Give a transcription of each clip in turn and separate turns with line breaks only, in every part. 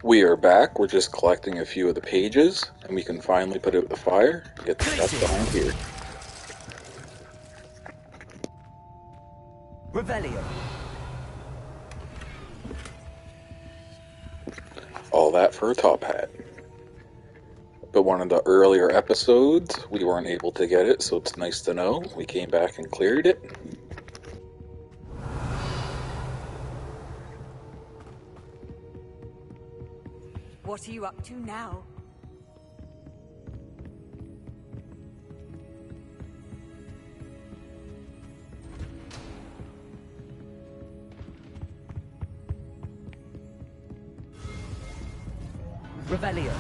We are back. We're just collecting a few of the pages, and we can finally put out the fire. Get the stuff behind here.
Revelio.
All that for a top hat. But one of the earlier episodes, we weren't able to get it, so it's nice to know. We came back and cleared it.
What are you up to now?
Revelio.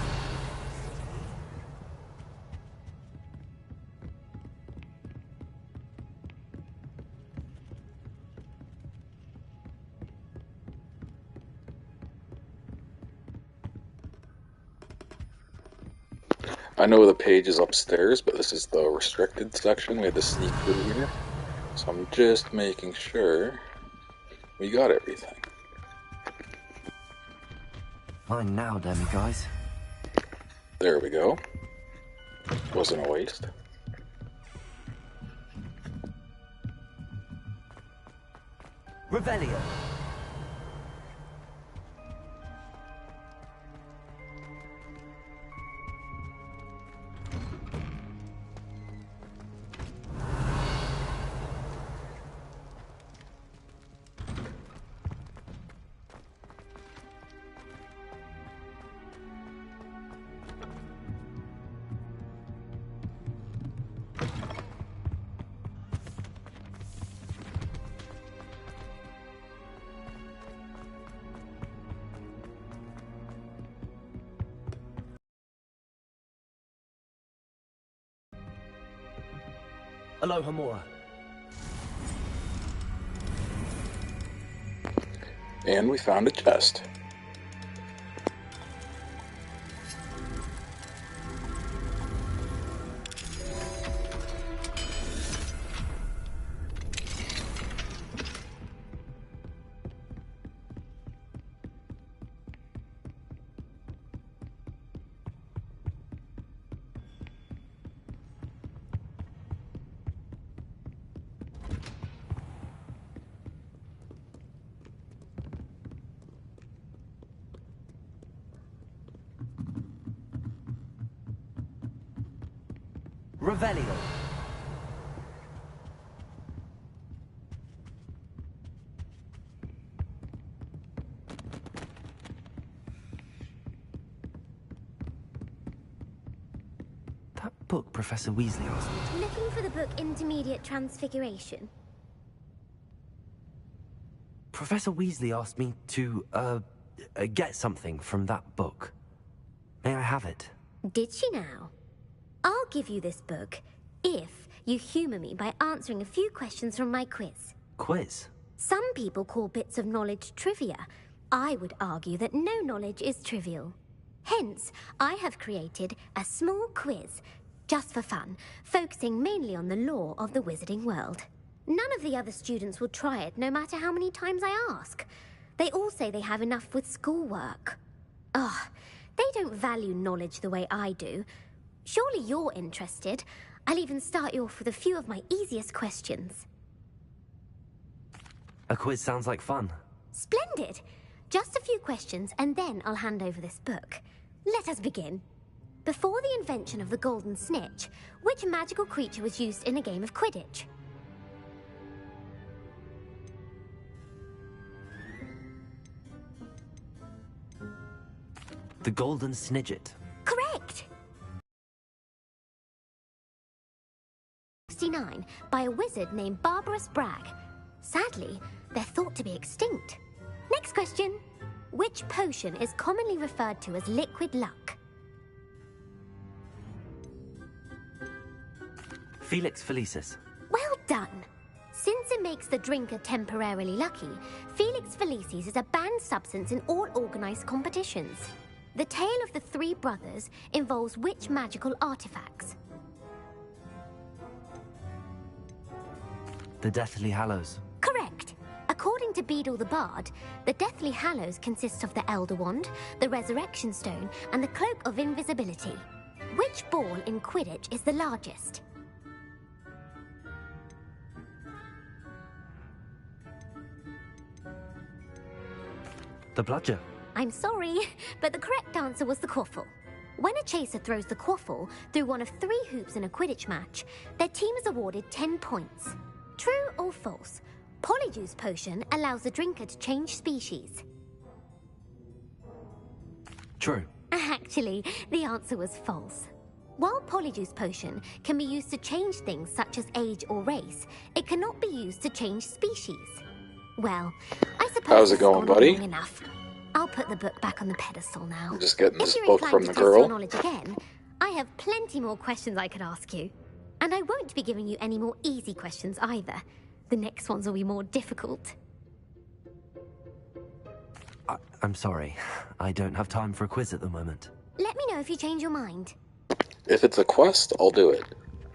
I know the page is upstairs, but this is the restricted section. We had to sneak through here. So I'm just making sure we got everything.
Mine now, Demi guys.
There we go. Wasn't a waste.
Revelio. Alohomora.
And we found a chest.
Revelio. That book Professor Weasley asked me to...
Looking for the book Intermediate Transfiguration?
Professor Weasley asked me to, get something from that book. May I have it?
Did she now? I'll give you this book if you humour me by answering a few questions from my quiz.
Quiz?
Some people call bits of knowledge trivia. I would argue that no knowledge is trivial. Hence, I have created a small quiz, just for fun, focusing mainly on the lore of the wizarding world. None of the other students will try it, no matter how many times I ask. They all say they have enough with schoolwork. Ugh, they don't value knowledge the way I do. Surely you're interested. I'll even start you off with a few of my easiest questions.
A quiz sounds like fun.
Splendid! Just a few questions, and then I'll hand over this book. Let us begin. Before the invention of the golden snitch, which magical creature was used in a game of Quidditch?
The golden snidget.
Correct! 69 by a wizard named Barbarous Bragg. Sadly, they're thought to be extinct. Next question. Which potion is commonly referred to as liquid luck?
Felix Felicis.
Well done! Since it makes the drinker temporarily lucky, Felix Felicis is a banned substance in all organised competitions. The tale of the three brothers involves which magical artifacts?
The Deathly Hallows.
Correct. According According to Beadle the Bard, the Deathly Hallows consist of the Elder Wand, the Resurrection Stone, and the Cloak of Invisibility. Which ball in Quidditch is the largest?
The bludger.
I'm sorry, but the correct answer was the quaffle. When a chaser throws the quaffle through one of 3 hoops in a Quidditch match, their team is awarded 10 points. True or false? Polyjuice Potion allows the drinker to change species.
True.
Actually, the answer was false. While Polyjuice Potion can be used to change things such as age or race, it cannot be used to change species. Well, I suppose
How's it
it's
going,
gone
buddy?
long enough. I'll put the book back on the pedestal now.
I'm just getting
If
this
you're
book
inclined
from
to
the
test your
girl.
knowledge again, I have plenty more questions I could ask you. And I won't be giving you any more easy questions either. The next ones will be more difficult.
I'm sorry. I don't have time for a quiz at the moment.
Let me know if you change your mind.
If it's a quest, I'll do it.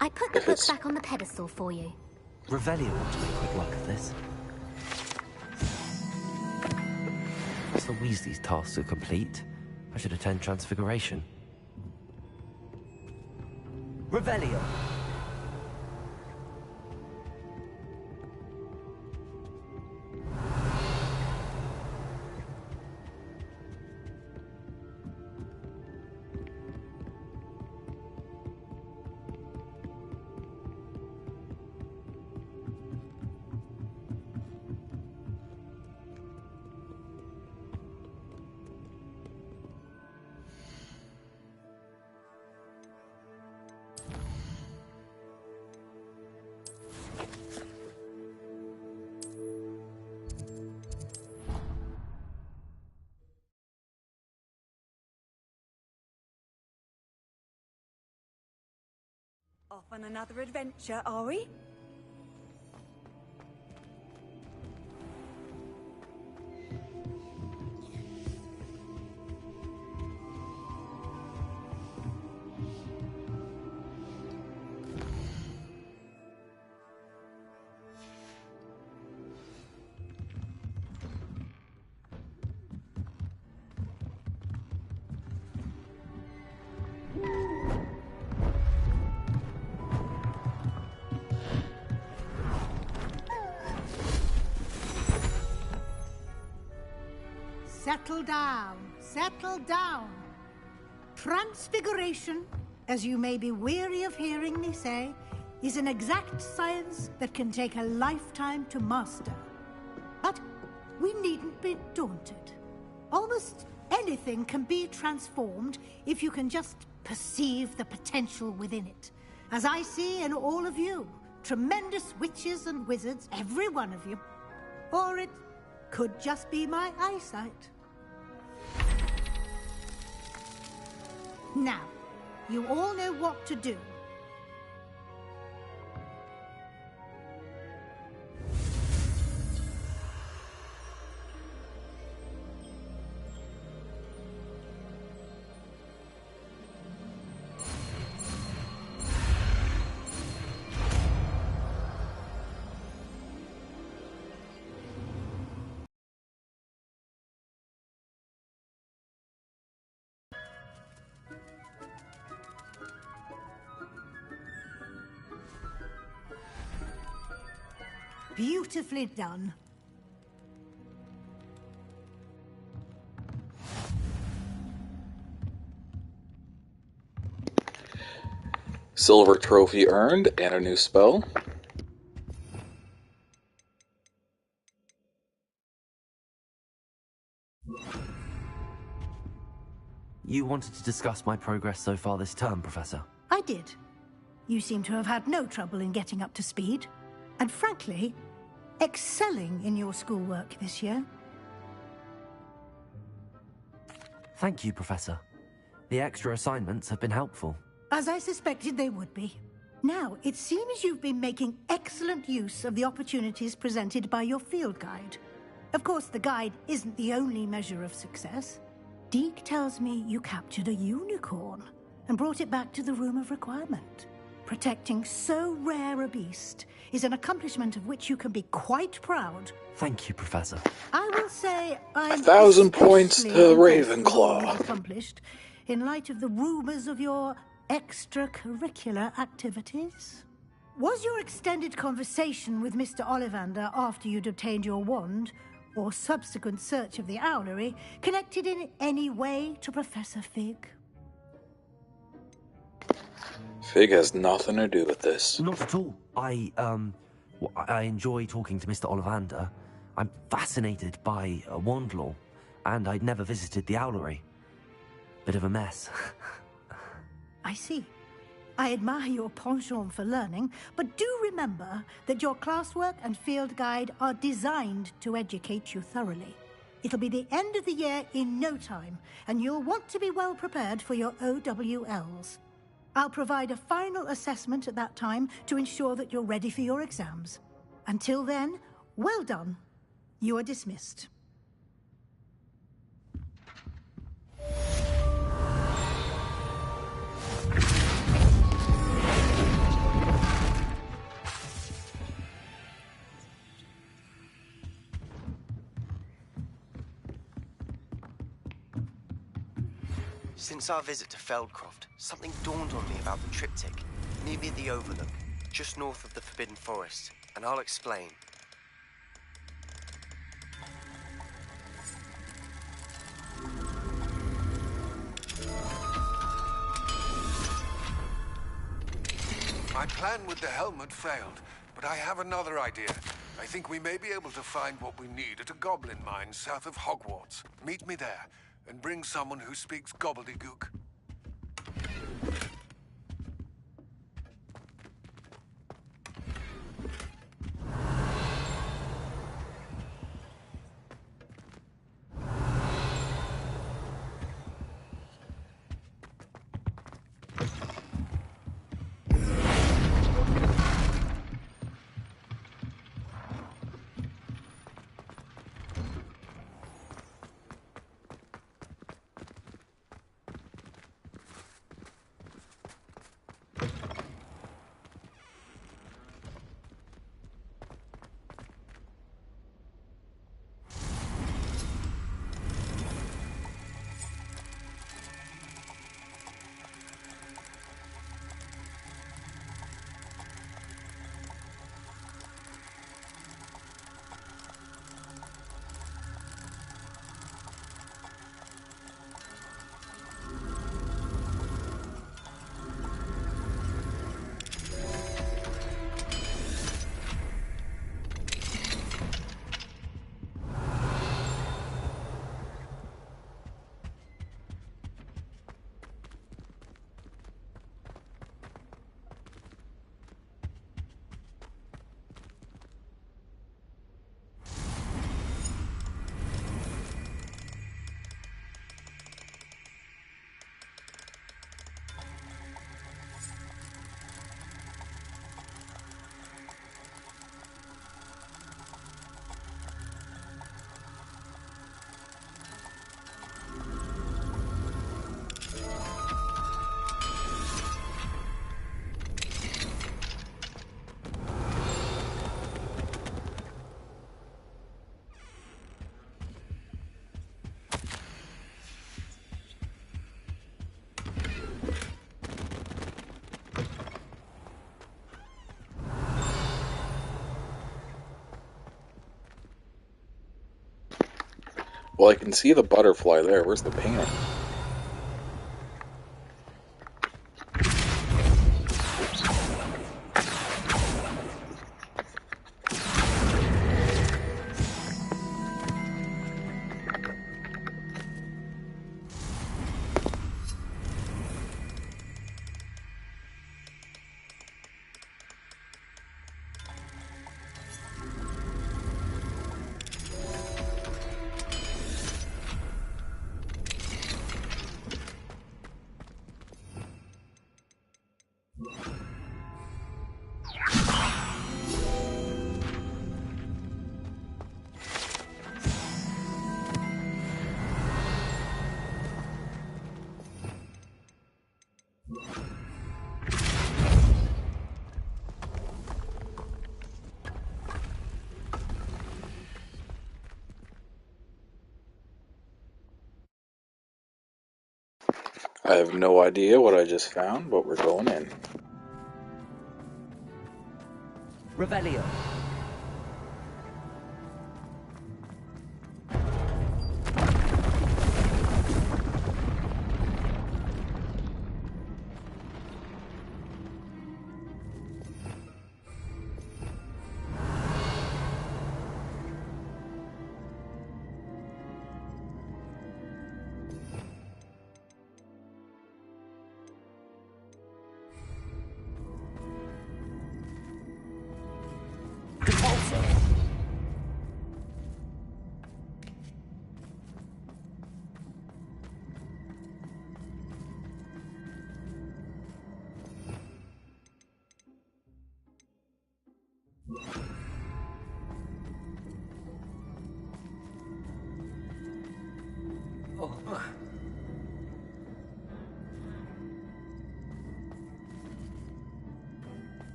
I put the
If
book
it's-
back on the pedestal for you.
Revelio ought to make quick work of this. As the Weasley's tasks are complete, I should attend Transfiguration. Revelio!
Off on another adventure, are we?
Settle down, settle down. Transfiguration, as you may be weary of hearing me say, is an exact science that can take a lifetime to master. But we needn't be daunted. Almost anything can be transformed if you can just perceive the potential within it. As I see in all of you, tremendous witches and wizards, every one of you. Or it could just be my eyesight. Now, you all know what to do. Beautifully done.
Silver trophy earned and a new spell.
You wanted to discuss my progress so far this term, Professor.
I did. You seem to have had no trouble in getting up to speed. And frankly, excelling in your schoolwork this year.
Thank you, Professor. The extra assignments have been helpful.
As I suspected they would be. Now, it seems you've been making excellent use of the opportunities presented by your field guide. Of course, the guide isn't the only measure of success. Deke tells me you captured a unicorn and brought it back to the Room of Requirement. Protecting so rare a beast is an accomplishment of which you can be quite proud.
Thank you, Professor.
I will say I'm
1,000 points
especially
to
impressed with all
Ravenclaw.
you've accomplished in light of the rumors of your extracurricular activities. Was your extended conversation with Mr. Ollivander after you'd obtained your wand, or subsequent search of the owlery, connected in any way to Professor Fig?
Fig has nothing to do with this.
Not at all. I enjoy talking to Mr. Ollivander. I'm fascinated by wand lore, and I'd never visited the owlery. Bit of a mess.
I see. I admire your penchant for learning, but do remember that your classwork and field guide are designed to educate you thoroughly. It'll be the end of the year in no time, and you'll want to be well prepared for your OWLs. I'll provide a final assessment at that time to ensure that you're ready for your exams. Until then, well done. You are dismissed.
Since our visit to Feldcroft, something dawned on me about the triptych. Meet me at the Overlook, just north of the Forbidden Forest, and I'll explain.
My plan with the helmet failed, but I have another idea. I think we may be able to find what we need at a goblin mine south of Hogwarts. Meet me there, and bring someone who speaks gobbledygook.
Well, I can see the butterfly there. Where's the painting? I have no idea what I just found, but we're going in.
Revelio.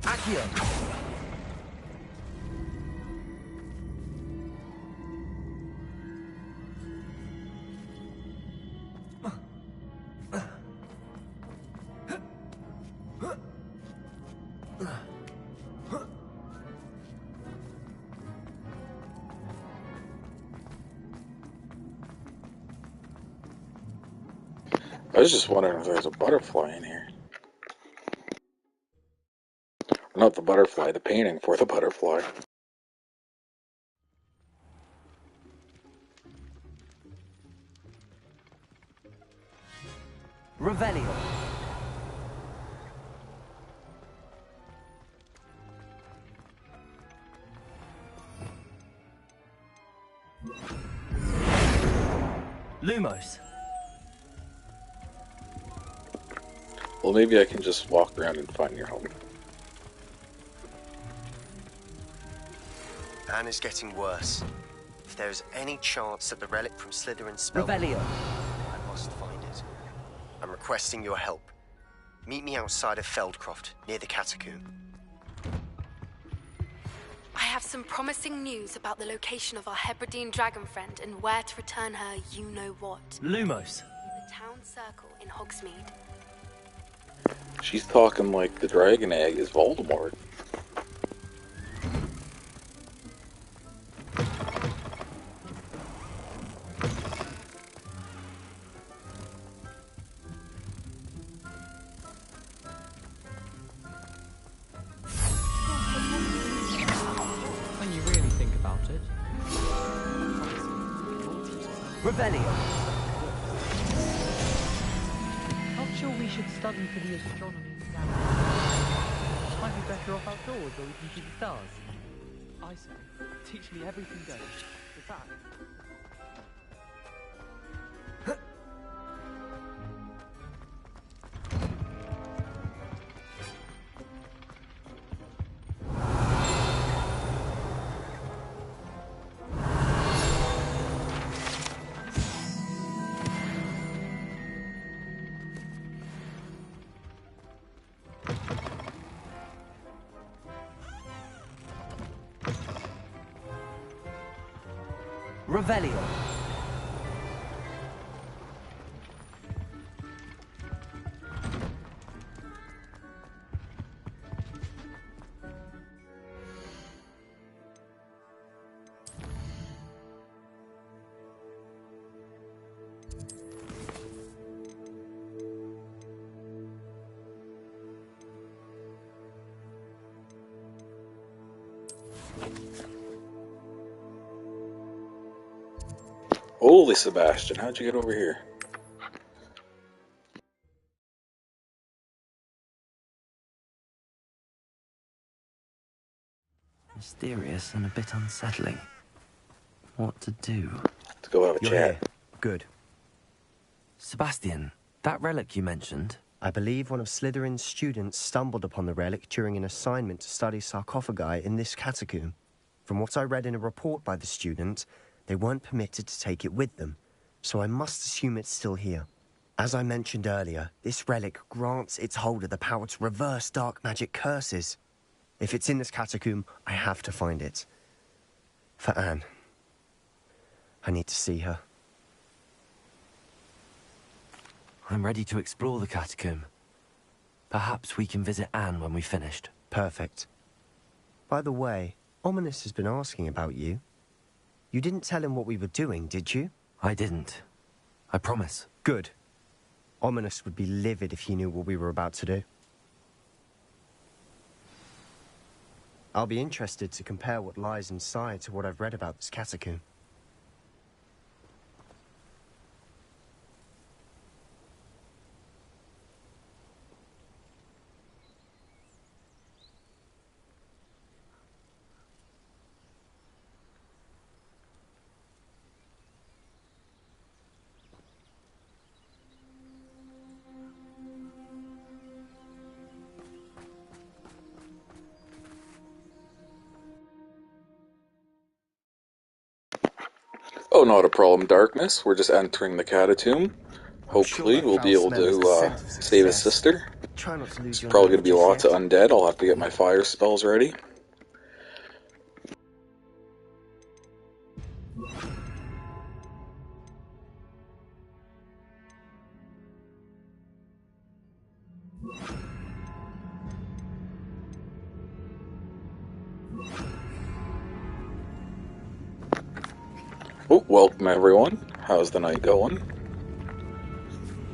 Accio.
I was just wondering if there's a butterfly in here. Not the butterfly, the painting for the butterfly.
Revelio. Lumos.
Well, maybe I can just walk around and find your home.
Anne is getting worse. If there is any chance that the relic from Slytherin's spell...
Revelio.
I must find it. I'm requesting your help. Meet me outside of Feldcroft, near the catacomb.
I have some promising news about the location of our Hebridean dragon friend and where to return her you-know-what.
Lumos.
The town circle in Hogsmeade.
She's talking like the dragon egg is Voldemort.
When you really think about it.
Revelio.
Not sure we should study for the astronomy exam. Might be better off outdoors where we can see the stars. I say, teach me everything goes. In fact,
Revelio.
Holy Sebastian, how'd you get over here?
Mysterious and a bit unsettling. What to do?
Let's go have a
You're
chat.
here. Good.
Sebastian, that relic you mentioned.
I believe one of Slytherin's students stumbled upon the relic during an assignment to study sarcophagi in this catacomb. From what I read in a report by the student, they weren't permitted to take it with them, so I must assume it's still here. As I mentioned earlier, this relic grants its holder the power to reverse dark magic curses. If it's in this catacomb, I have to find it. For Anne. I need to see her.
I'm ready to explore the catacomb. Perhaps we can visit Anne when we've finished.
Perfect. By the way, Ominous has been asking about you. You didn't tell him what we were doing, did you?
I didn't. I promise.
Good. Ominous would be livid if he knew what we were about to do. I'll be interested to compare what lies inside to what I've read about this catacomb.
Oh, not a problem, Darkness. We're just entering the catacomb. Hopefully, we'll be able to save his sister. There's probably going to be lots of undead. I'll have to get my fire spells ready. Oh, welcome everyone. How's the night going?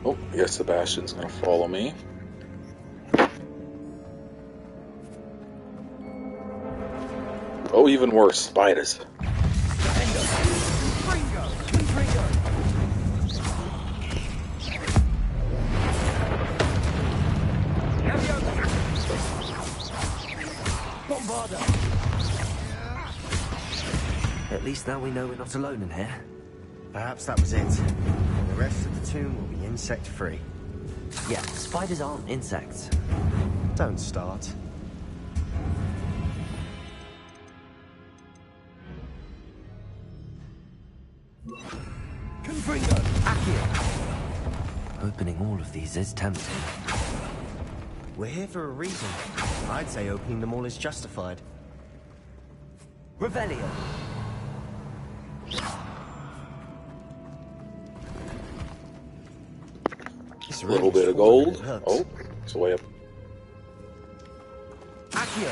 Oh, I guess Sebastian's gonna follow me. Oh, even worse, spiders.
At least now we know we're not alone in here.
Perhaps that was it. The rest of the tomb will be insect-free.
Yeah, spiders aren't insects.
Don't start.
Confringo! Accio! Opening all of these is tempting.
We're here for a reason. I'd say opening them all is justified.
Revelio!
A little bit of gold. Oh, it's way up.
Accio!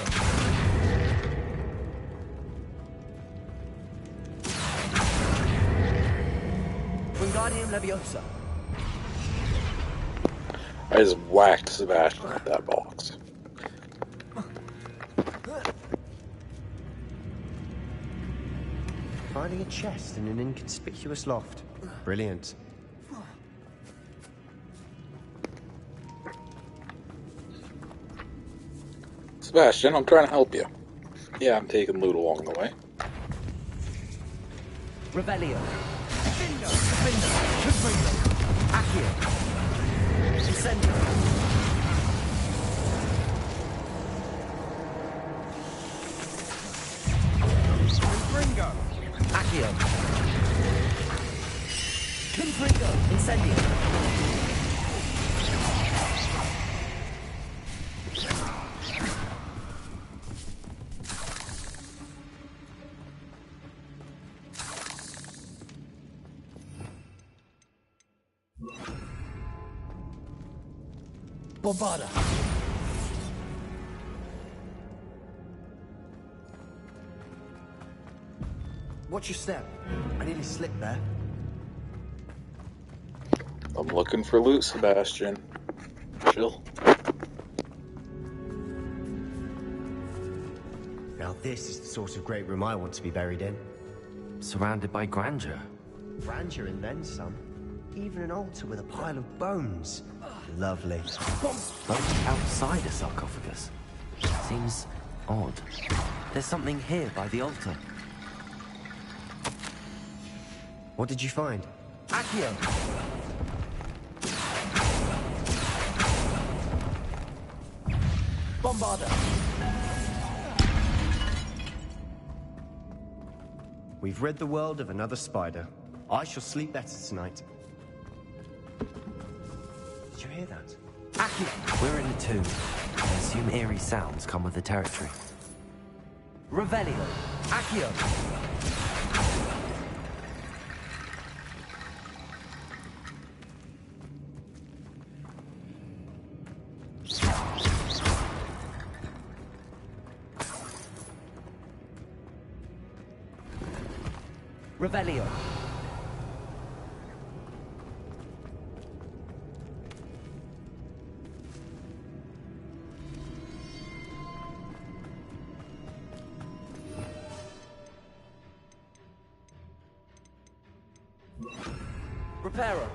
Wingardium Leviosa.
I just whacked Sebastian with that box.
Finding a chest in an inconspicuous loft. Brilliant.
Sebastian, I'm trying to help you. Yeah, I'm taking loot along the way.
Revelio. Accio. Incendio. Confringo. Accio. Confringo. Incendio. Bombarda.
Watch your step. I nearly slipped there.
I'm looking for loot, Sebastian. Chill.
Now this is the sort of great room I want to be buried in.
Surrounded by grandeur.
Grandeur and then some. Even an altar with a pile of bones. Lovely.
Both outside a sarcophagus. Seems odd. There's something here by the altar.
What did you find?
Accio! Bombarda!
We've rid the world of another spider. I shall sleep better tonight. you hear that?
Accio! We're in a tomb. I assume eerie sounds come with the territory. Revelio! Accio! Revelio. Reparo.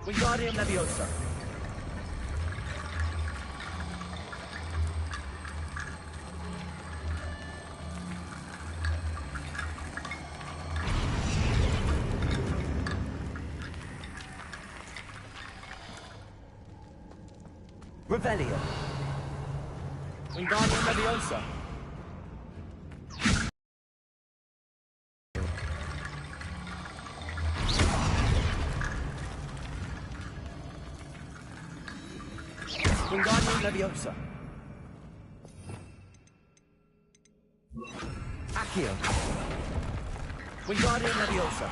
Wingardium Leviosa. Revelio. Wingardium Leviosa. Wingardium Leviosa. Accio. Wingardium Leviosa.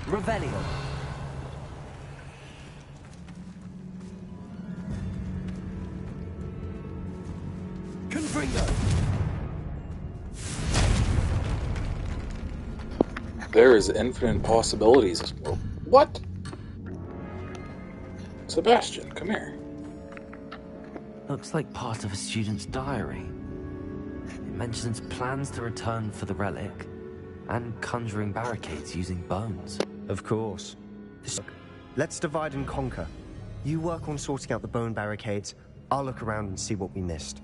Revelio. Confringo.
There is infinite possibilities. What? Sebastian, come here.
Looks like part of a student's diary. It mentions plans to return for the relic and conjuring barricades using bones.
Of course. Let's divide and conquer. You work on sorting out the bone barricades. I'll look around and see what we missed.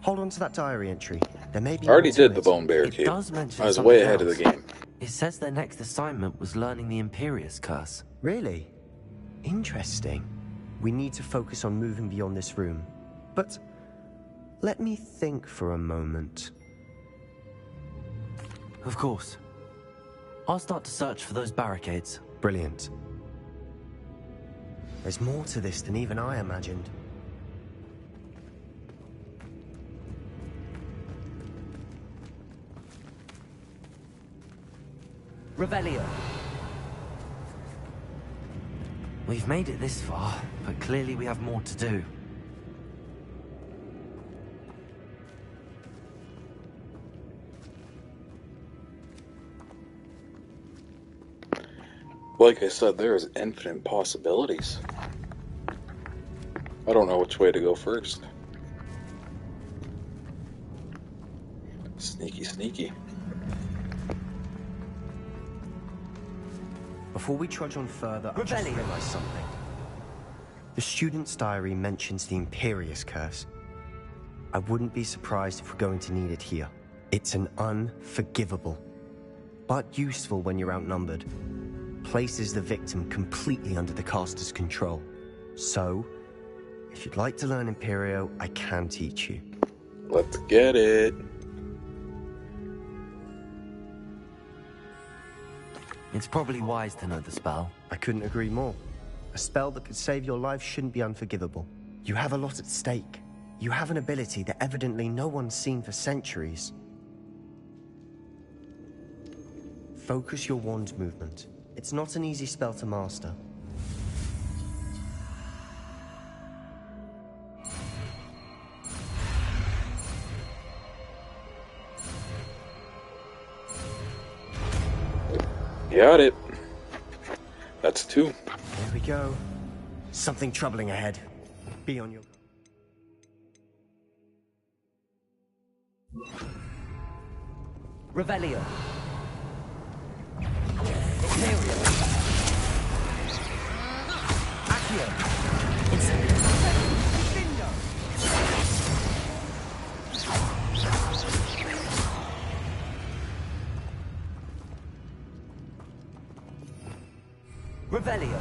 Hold on to that diary entry. There may be.
I already did the bone barricade.
It does mention
I was way ahead
something
of the
else.
game.
It says their next assignment was learning the Imperius curse.
Really? Interesting. We need to focus on moving beyond this room. But let me think for a moment.
Of course. I'll start to search for those barricades.
Brilliant. There's more to this than even I imagined.
Revelio. We've made it this far, but clearly we have more to do.
Like I said, there is infinite possibilities. I don't know which way to go first. Sneaky, sneaky.
Before we trudge on further, I just realized something. The student's diary mentions the Imperius curse. I wouldn't be surprised if we're going to need it here. It's an unforgivable, but useful when you're outnumbered. Places the victim completely under the caster's control. So, if you'd like to learn Imperio, I can teach you.
Let's get it.
It's probably wise to know the spell.
I couldn't agree more. A spell that could save your life shouldn't be unforgivable. You have a lot at stake. You have an ability that evidently no one's seen for centuries. Focus your wand movement. It's not an easy spell to master.
Got it. That's 2.
Here we go. Something troubling ahead. Be on your...
Revelio. Accio. Incendio. Revelio.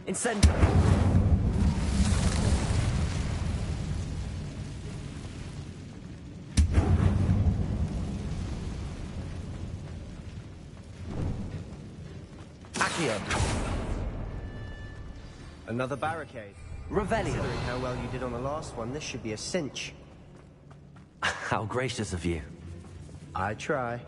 Incendio. Accio.
Another barricade.
Revelio.
Considering how well you did on the last one, this should be a cinch.
How gracious of you.
I try.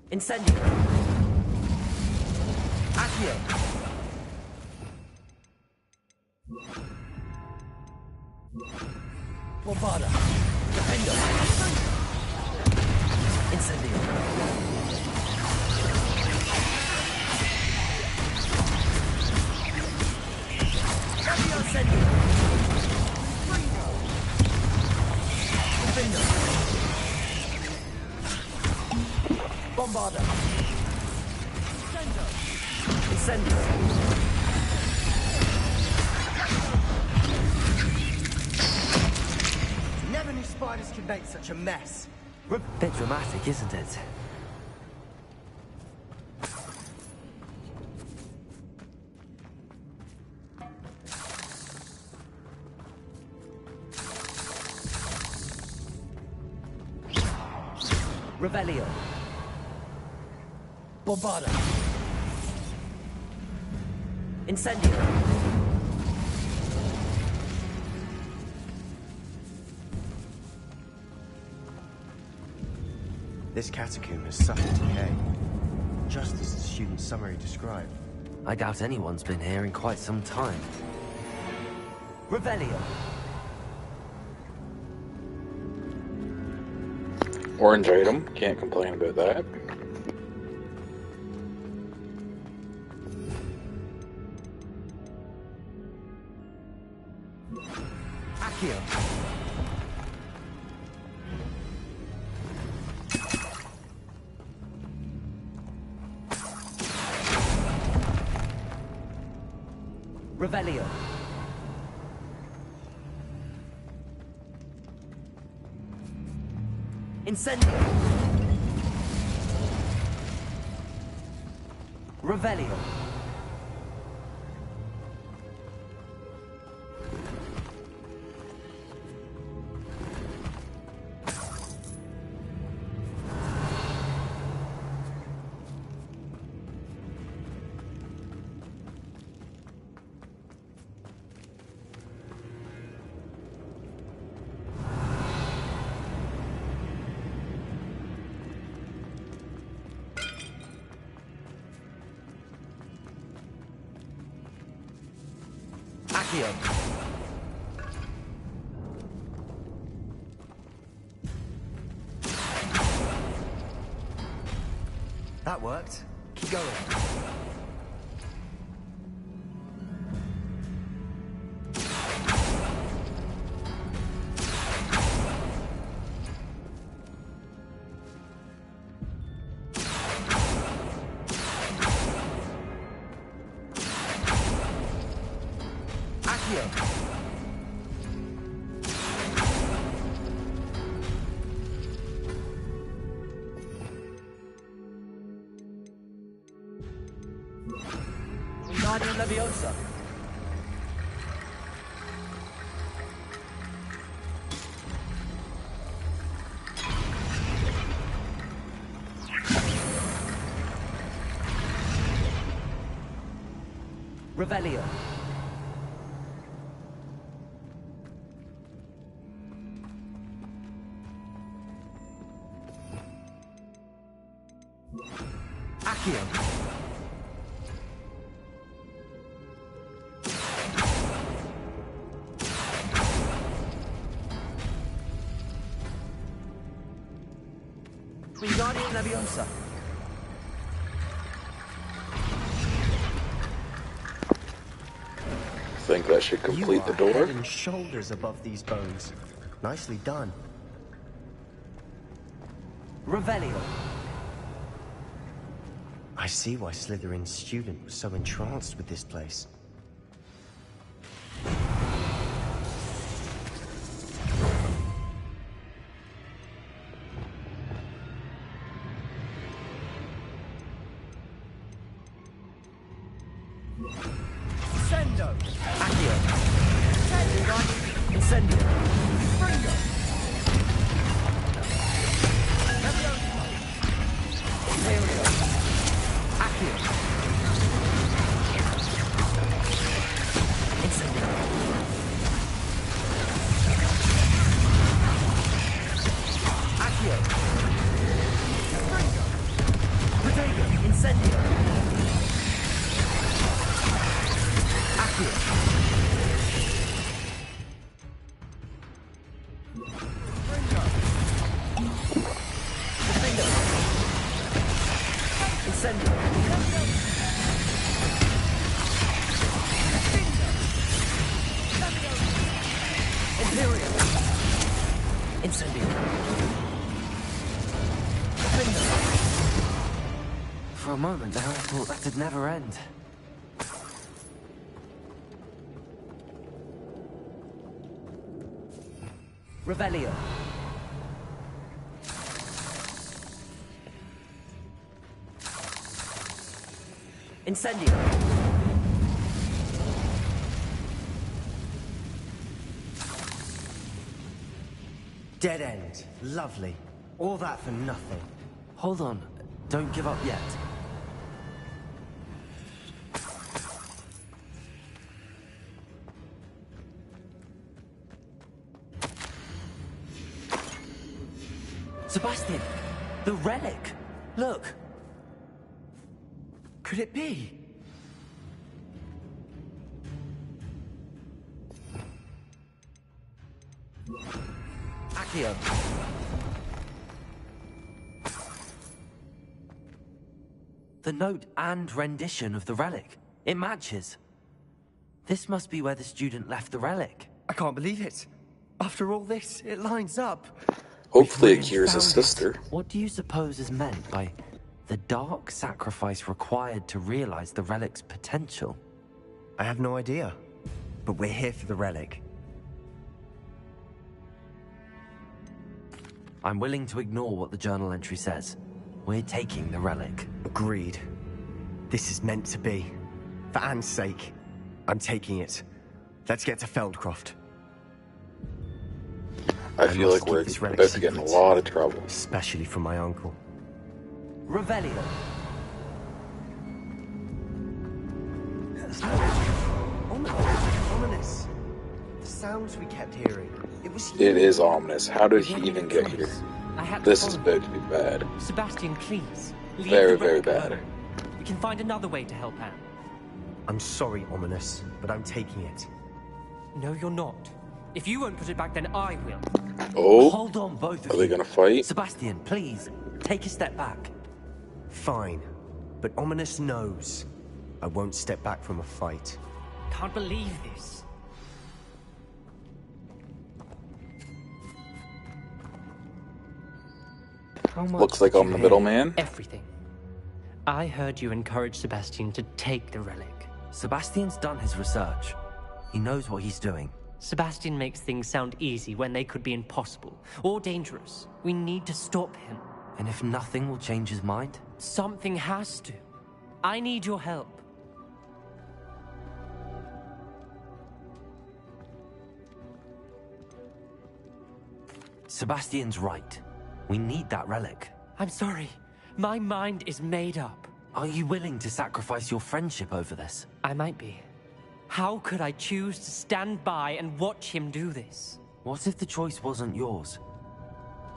Incendio. Accio. Bombarda. Defendo. Incendio. Cambio incendio. Defendo. Bombarda. Incendio.
Never knew spiders could make such a mess.
Bit dramatic, isn't it? Revelio. Bombarda. Incendio.
This catacomb has suffered decay, just as the student's summary described.
I doubt anyone's been here in quite some time. Revelio.
Orange item, can't complain about that.
Accio. Revelio. Incendio. Revelio. Accio.
That worked. Keep going.
Wingardium Leviosa. Revelio. Accio. Wingardium Leviosa.
Think that should complete the door.
Head and shoulders above these bones. Nicely done.
Revelio.
I see why Slytherin's student was so entranced with this place.
Sendo. Accio. Incendio. Fringo. Leviosa. Imperial. Accio. Incendio. Accio. Fringo. Protego. Incendio. Accio. Fringo. Protego. Incendio. Imperial. Incendio. For a moment there, I thought that'd never end. Revelio. Incendio.
Dead end. Lovely. All that for nothing.
Hold on. Don't give up yet. Sebastian! The relic! Look! Could it be? Accio. The note and rendition of the relic. It matches. This must be where the student left the relic.
I can't believe it. After all this, it lines up.
Hopefully it cures his sister.
What do you suppose is meant by the dark sacrifice required to realize the relic's potential?
I have no idea. But we're here for the relic.
I'm willing to ignore what the journal entry says. We're taking the relic.
Agreed. This is meant to be. For Anne's sake, I'm taking it. Let's get to Feldcroft.
I feel like we're about to get in a lot of trouble.
Especially from my uncle.
Revelio.
Ominous. The sounds we kept hearing.
It is ominous. How did he even get here? This is about to be bad.
Sebastian, please.
Very, very bad.
We can find another way to help Anne.
I'm sorry, Ominous, but I'm taking it.
No, you're not. If you won't put it back, then I will.
Oh?
Hold on, both of you.
Are they gonna fight?
Sebastian, please, take a step back.
Fine. But Ominous knows. I won't step back from a fight.
Can't believe this.
Looks like I'm the middleman.
Everything. I heard you encourage Sebastian to take the relic.
Sebastian's done his research. He knows what he's doing.
Sebastian makes things sound easy when they could be impossible or dangerous. We need to stop him.
And if nothing will change his mind?
Something has to. I need your help.
Sebastian's right. We need that relic.
I'm sorry. My mind is made up.
Are you willing to sacrifice your friendship over this?
I might be. How could I choose to stand by and watch him do this?
What if the choice wasn't yours?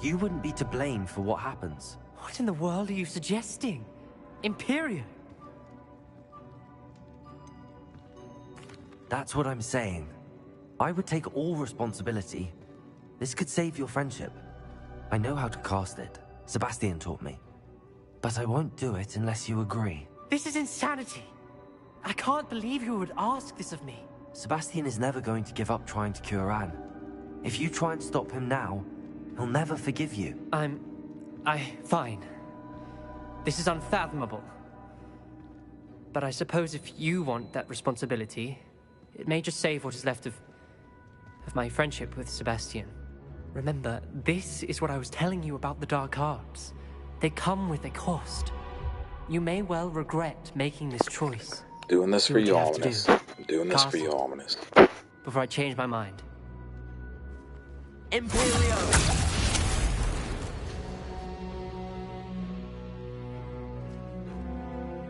You wouldn't be to blame for what happens.
What in the world are you suggesting? Imperial?
That's what I'm saying. I would take all responsibility. This could save your friendship. I know how to cast it. Sebastian taught me. But I won't do it unless you agree.
This is insanity. I can't believe you would ask this of me.
Sebastian is never going to give up trying to cure Anne. If you try and stop him now, he'll never forgive you.
Fine. This is unfathomable. But I suppose if you want that responsibility, it may just save what is left of my friendship with Sebastian. Remember, this is what I was telling you about the dark arts. They come with a cost. You may well regret making this choice.
Doing this for you, Ominous. Doing this for you, Ominous.
Before I change my mind.
Imperio!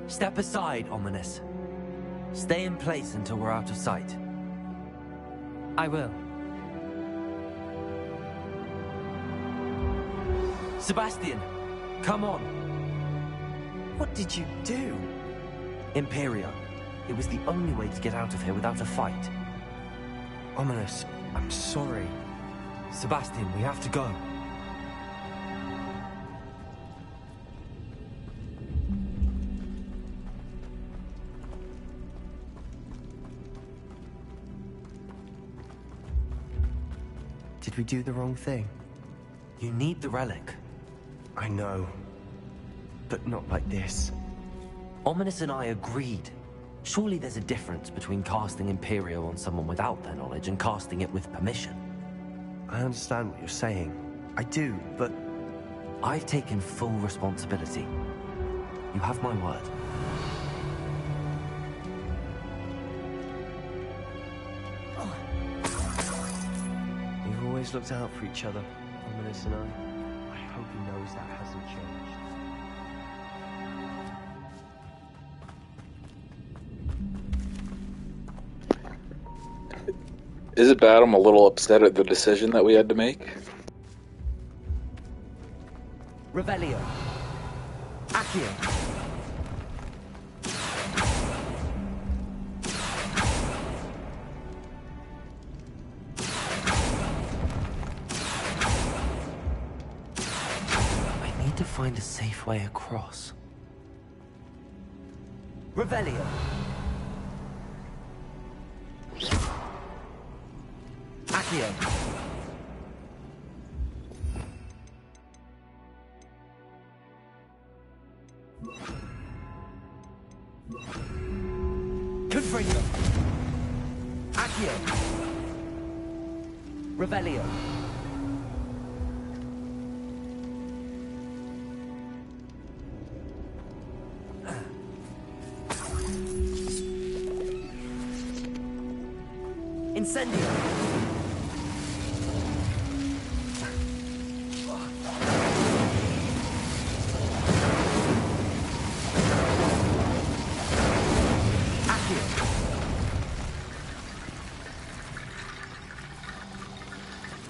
Step aside, Ominous. Stay in place until we're out of sight.
I will.
Sebastian, come on.
What did you do?
Imperio. It was the only way to get out of here without a fight.
Ominous, I'm sorry.
Sebastian, we have to go.
Did we do the wrong thing?
You need the relic.
I know. But not like this.
Ominous and I agreed. Surely there's a difference between casting Imperio on someone without their knowledge and casting it with permission.
I understand what you're saying. I do, but...
I've taken full responsibility. You have my word.
We've always looked out for each other, Ominous and I. I hope he knows that hasn't changed.
Is it bad I'm a little upset at the decision that we had to make?
Revelio. Accio. I need to find a safe way across. Revelio. Accio. Confringo. Accio. Revelio. Incendio.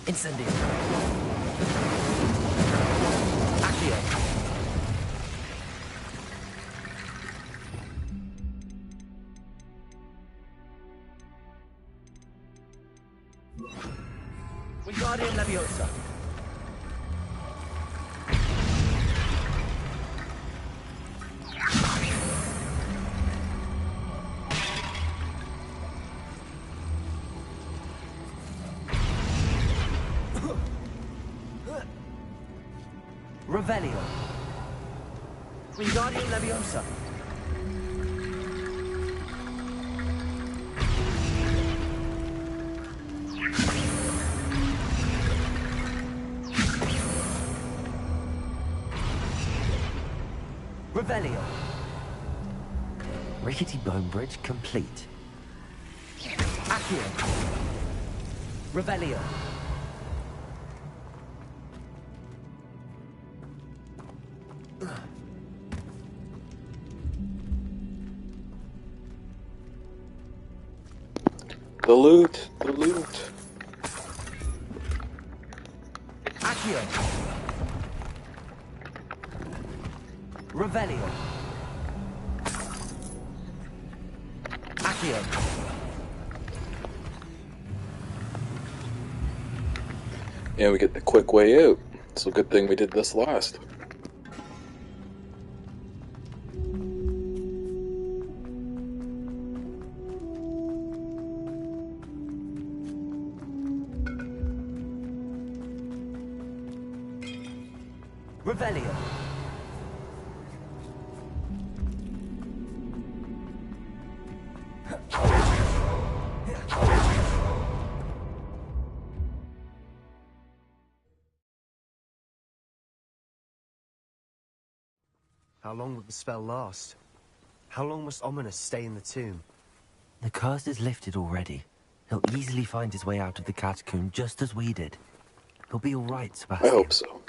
Incendio. Accio. Wingardium Leviosa. Revelio. Wingardium Leviosa. Revelio. Rickety Bone Bridge complete. Accio. Revelio.
The loot! The loot!
Accio. Revelio. Accio.
Yeah, we get the quick way out. So good thing we did this last.
Revelio.
How long will the spell last? How long must Ominous stay in the tomb?
The curse is lifted already. He'll easily find his way out of the catacomb just as we did. He'll be all right, Sebastian.
I hope so.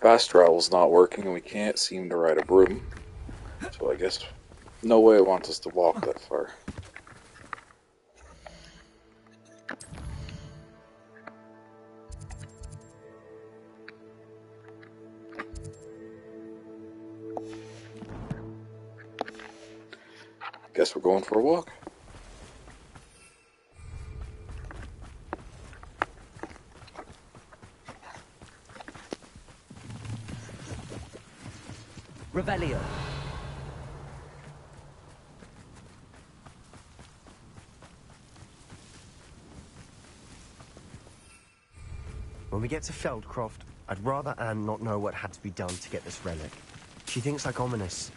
Fast travel's not working and we can't seem to ride a broom. So I guess no way it wants us to walk that far. Guess we're going for a walk.
Revelio.
When we get to Feldcroft, I'd rather Anne not know what had to be done to get this relic. She thinks like Ominous.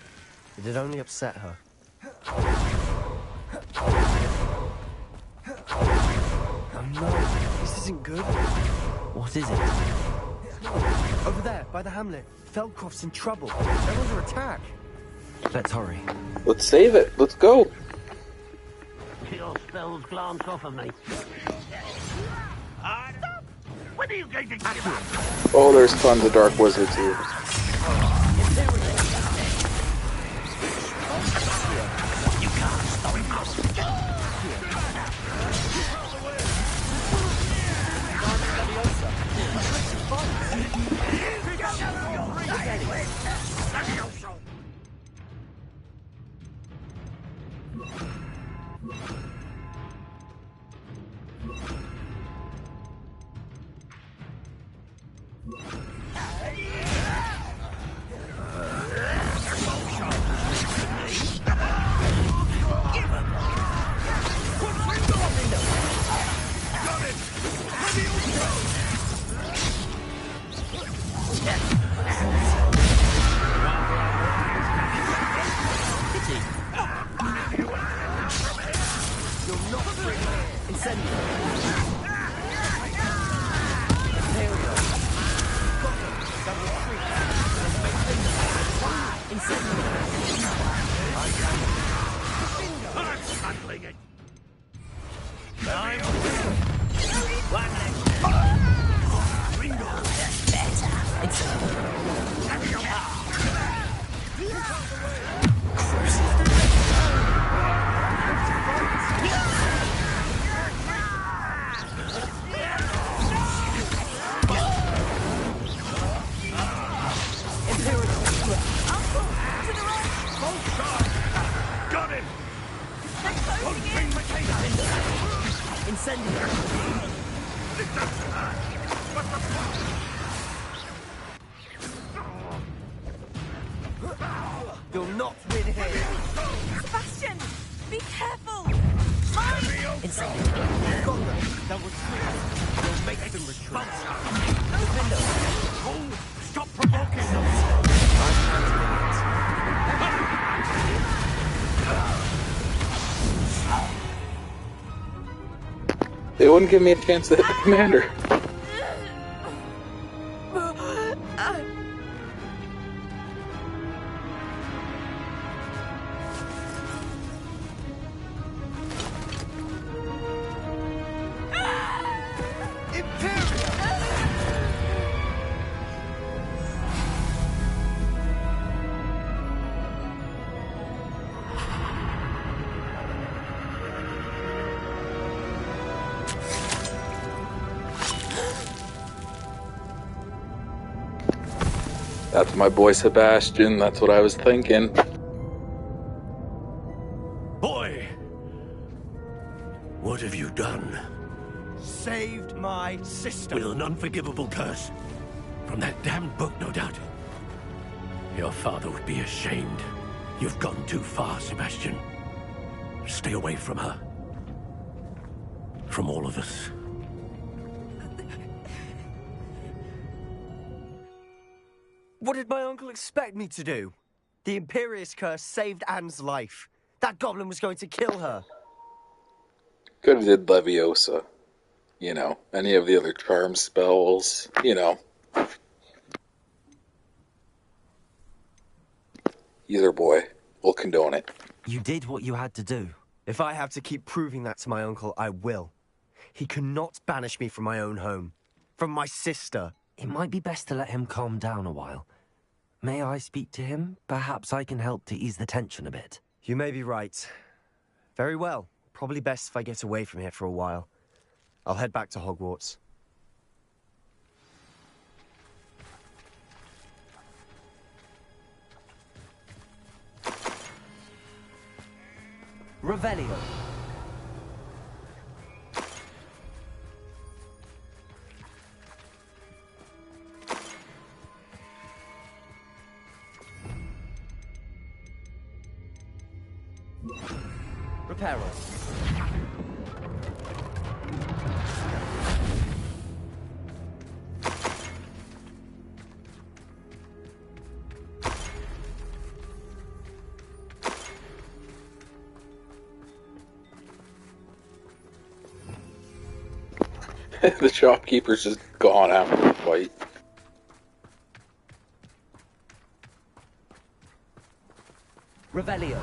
It'd only upset her. Oh no, this isn't good.
What is it?
Over there, by the hamlet. Feldcroft's in trouble. They're under attack.
Let's hurry.
Let's save it. Let's go.
Your spells glance off of me. Stop! When are you going to give up?
Oh, there's tons of dark wizards here.
You can't stop him.
You'll not win here.
Sebastian, be careful.
Inside. You've got them. That was true. You'll make them retreat. The window. Oh, stop provoking them.
They wouldn't give me a chance to hit the commander. That's my boy Sebastian. That's what I was thinking.
Boy! What have you done?
Saved my sister.
With an unforgivable curse. From that damned book, no doubt. Your father would be ashamed. You've gone too far, Sebastian. Stay away from her. From all of us.
What did my uncle expect me to do? The Imperious curse saved Anne's life. That goblin was going to kill her.
Could have did Leviosa. You know, any of the other charm spells. You know. Either boy. We'll condone it.
You did what you had to do.
If I have to keep proving that to my uncle, I will. He cannot banish me from my own home. From my sister.
It might be best to let him calm down a while. May I speak to him? Perhaps I can help to ease the tension a bit.
You may be right. Very well. Probably best if I get away from here for a while. I'll head back to Hogwarts.
Revelio. Reparo.
The shopkeeper's just gone after the fight.
Revelio.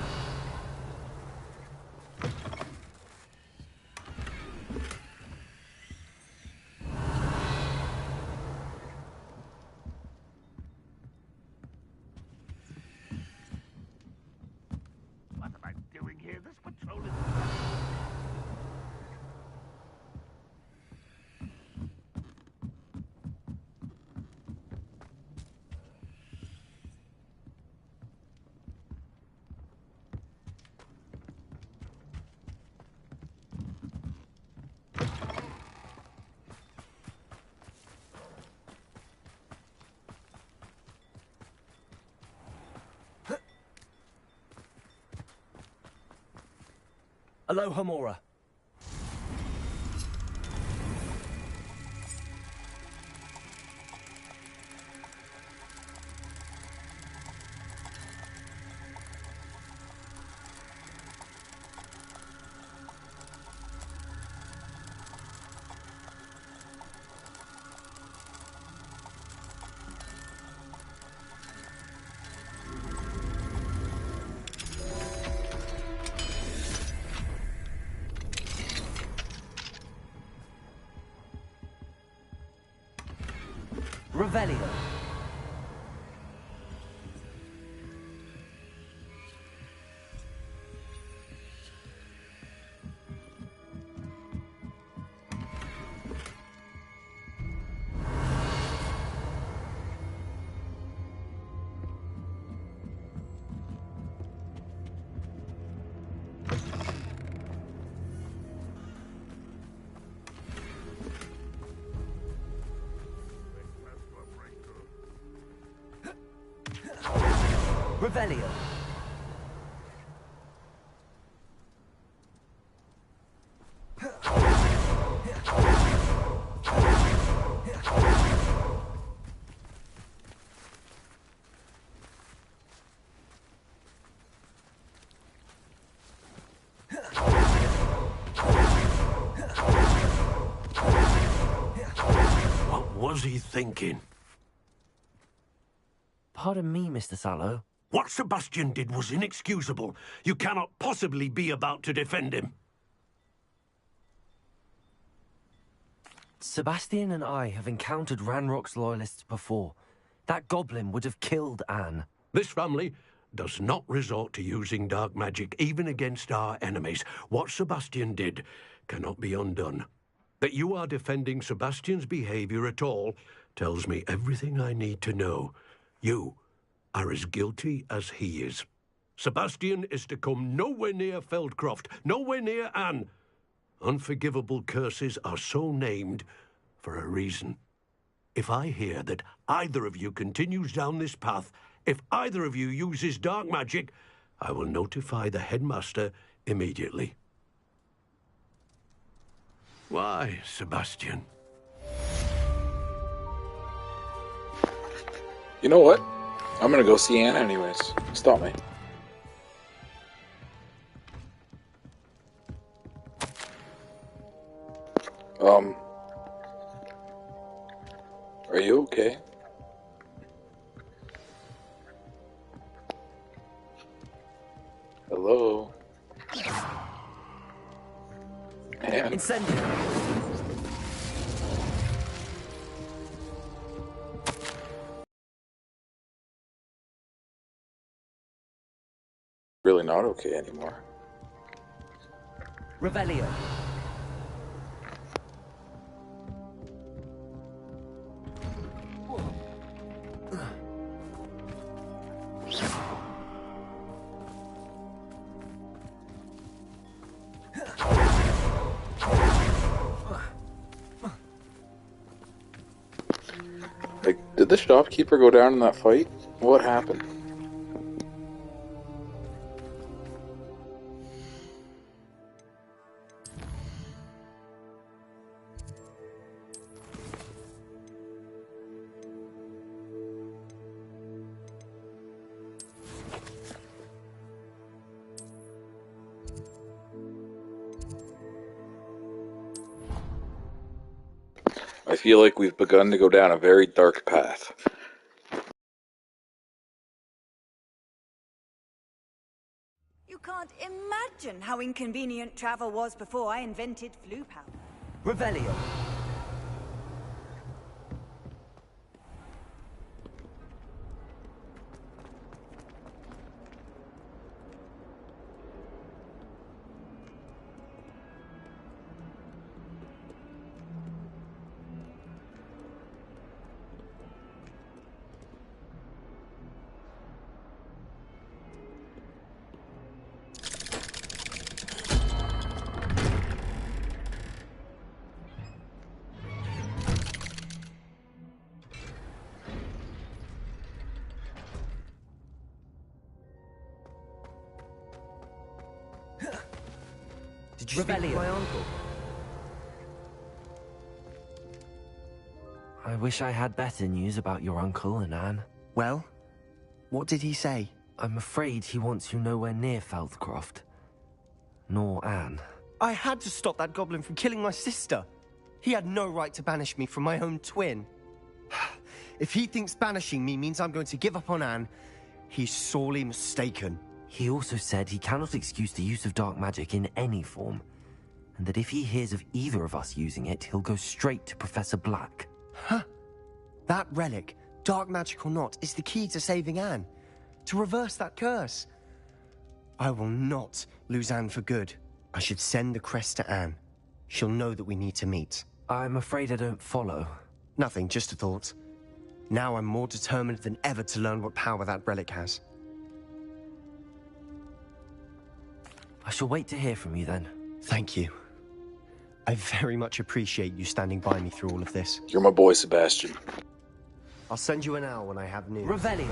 What am I doing here? This patrol is...
Aloha Mora.
Revelio. Revelio.
What was he thinking?
Pardon me, Mr. Sallow.
What Sebastian did was inexcusable. You cannot possibly be about to defend him.
Sebastian and I have encountered Ranrock's loyalists before. That goblin would have killed Anne.
This family does not resort to using dark magic, even against our enemies. What Sebastian did cannot be undone. That you are defending Sebastian's behavior at all tells me everything I need to know. You are as guilty as he is. Sebastian is to come nowhere near Feldcroft, nowhere near Anne. Unforgivable curses are so named for a reason. If I hear that either of you continues down this path, if either of you uses dark magic, I will notify the headmaster immediately. Why, Sebastian?
You know what? I'm gonna go see Anne anyways. Stop me. Are you okay? Hello? Anne?
Incendio!
Really not okay anymore.
Revelio.
Like, did the shopkeeper go down in that fight? What happened? I feel like we've begun to go down a very dark path.
You can't imagine how inconvenient travel was before I invented flu power.
Revelio. Did you speak to my uncle? I wish I had better news about your uncle and Anne.
Well, what did he say?
I'm afraid he wants you nowhere near Feldcroft. Nor Anne.
I had to stop that goblin from killing my sister. He had no right to banish me from my own twin. If he thinks banishing me means I'm going to give up on Anne, he's sorely mistaken.
He also said he cannot excuse the use of dark magic in any form, and that if he hears of either of us using it, he'll go straight to Professor Black.
Huh? That relic, dark magic or not, is the key to saving Anne. To reverse that curse. I will not lose Anne for good. I should send the crest to Anne. She'll know that we need to meet.
I'm afraid I don't follow.
Nothing, just a thought. Now I'm more determined than ever to learn what power that relic has.
I shall wait to hear from you then.
Thank you. I very much appreciate you standing by me through all of this.
You're my boy, Sebastian.
I'll send you an owl when I have news.
Revelio.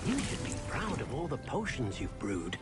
You should be proud of all the potions you've brewed.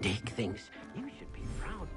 dig things. You should be proud.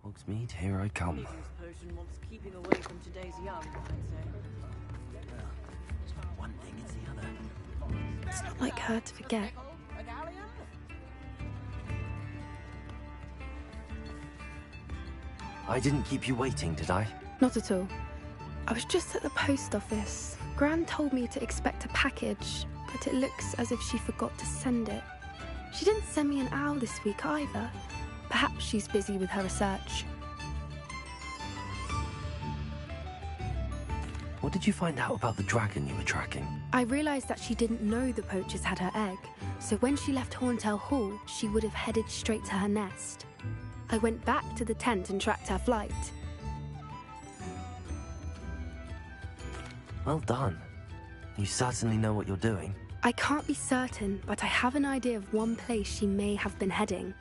Hogsmeade, here I come.
Potion wants keeping away from today's young, I'd say.
One thing is the other.
It's not like her to forget.
I didn't keep you waiting, did I?
Not at all. I was just at the post office. Gran told me to expect a package, but it looks as if she forgot to send it. She didn't send me an owl this week either. Perhaps she's busy with her research.
did you find out about the dragon you were tracking?
I realized that she didn't know the poachers had her egg, so when she left Horntail Hall, she would have headed straight to her nest. I went back to the tent and tracked her flight.
Well done. You certainly know what you're doing.
I can't be certain, but I have an idea of one place she may have been heading.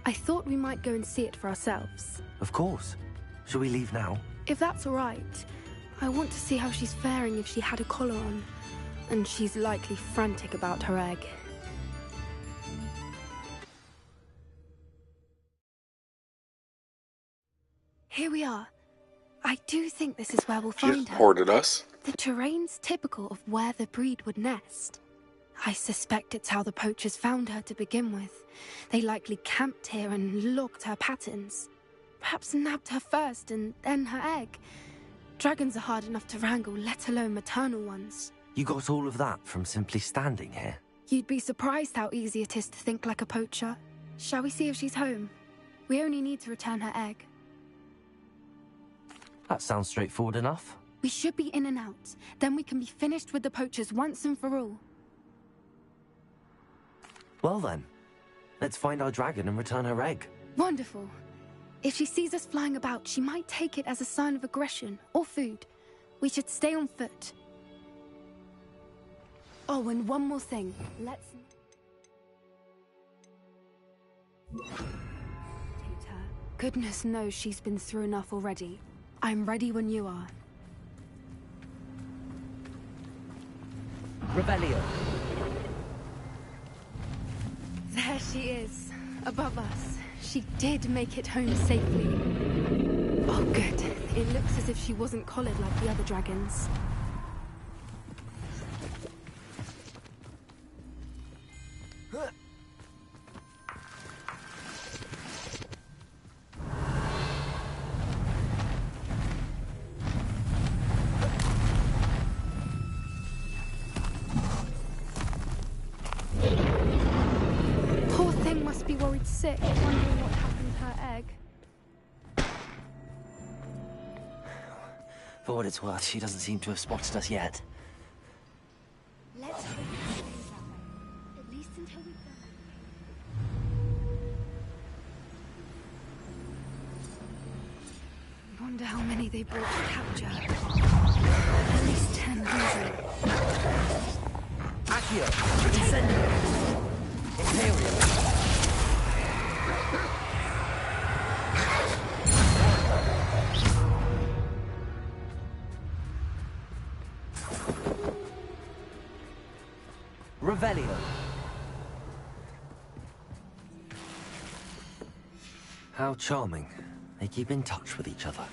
I thought we might go and see it for ourselves.
Of course. Shall we leave now?
If that's all right. I want to see how she's faring if she had a collar on. And she's likely frantic about her egg. Here we are. I do think this is where we'll
She
find
just
her.
hoarded us.
The terrain's typical of where the breed would nest. I suspect it's how the poachers found her to begin with. They likely camped here and logged her patterns. Perhaps nabbed her first and then her egg. Dragons are hard enough to wrangle, let alone maternal ones.
You got all of that from simply standing here?
You'd be surprised how easy it is to think like a poacher. Shall we see if she's home? We only need to return her egg.
That sounds straightforward enough.
We should be in and out. Then we can be finished with the poachers once and for all.
Well then, let's find our dragon and return her egg.
Wonderful. If she sees us flying about, she might take it as a sign of aggression or food. We should stay on foot. Oh, and one more thing. Let's... Goodness knows she's been through enough already. I'm ready when you are.
Rebellion.
There she is, above us. She did make it home safely. Oh, good. It looks as if she wasn't collared like the other dragons. Poor thing must be worried sick, wondering what happened to her egg.
For what it's worth, she doesn't seem to have spotted us yet.
Let's hope it stays that way. At least until we've done
I wonder how many they brought to capture. At least 10 dozen.
Accio! Incendio! Imperial! Revelio! How charming. They keep in touch with each other.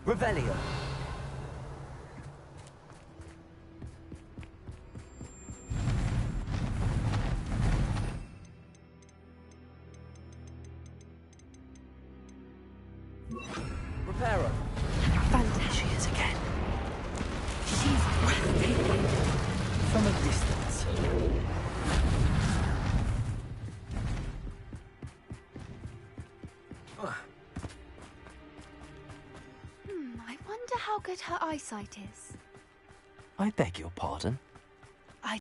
Revelio! Reparo!
There she is again. She's breathtaking.
From a distance.
I wonder how good her eyesight is.
I beg your pardon?